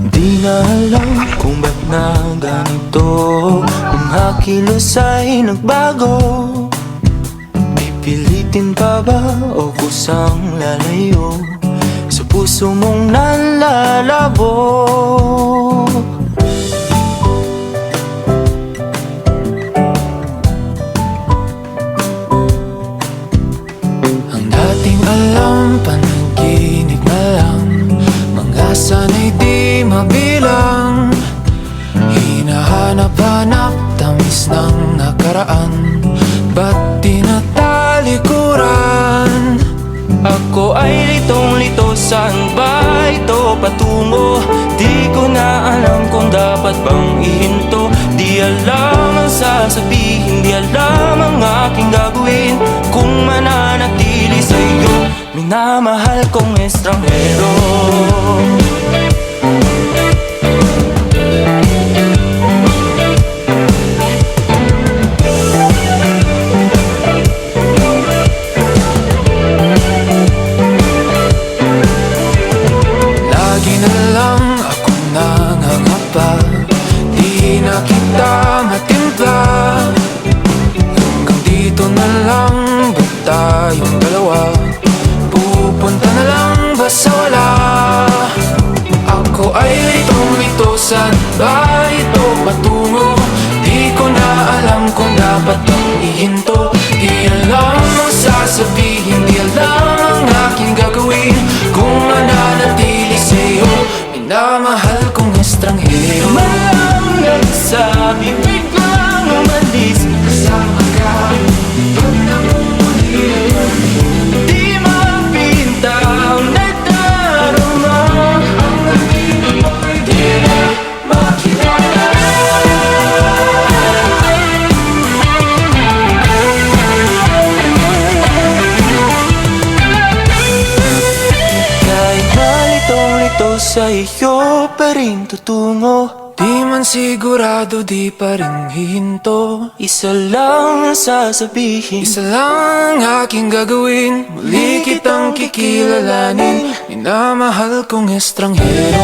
Di na alam kung ba't na ganito, kung hakilos ay nagbago. Pipilitin pa ba o kusang lalayo sa puso mong nalalabo? Ang dating alam, panaginip na lang, mga sana'y di mabilang. Hinahanap-hanap, tamis ng nakaraan, ba't di natalikuran? Ako ay litong-lito, saan ba ito patungo? Di ko na alam kung dapat bang ihinto. Di alam ang sasabihin, di alam ang aking gagawin kung mananatili sa'yo, minamahal kong estranghero. Lagi na lang ako nangangapa, di na kita matimpla. Hanggang dito na lang ba tayong dalawa? Pupunta na lang ba sa wala? Ako ay litong-lito, saan ba ito patungo? Di ko na alam kung dapat bang ihinto. Di alam ang sasabihin, di alam ang aking gagawin kung mananatili sa'yo, minamahal kong estranghero. Malang nagsabi, biglang umalis, kasama ka, pag namumuli. Di mapinta ang nadarama, ang aking amoy di na makilala. Kahit nalitong-lito sa iyo pa rin tutungo. Di man sigurado, di pa rin hihinto. Isa lang ang sasabihin, isa lang ang aking gagawin. Muli kitang kikilalanin, minamahal kong estranghero.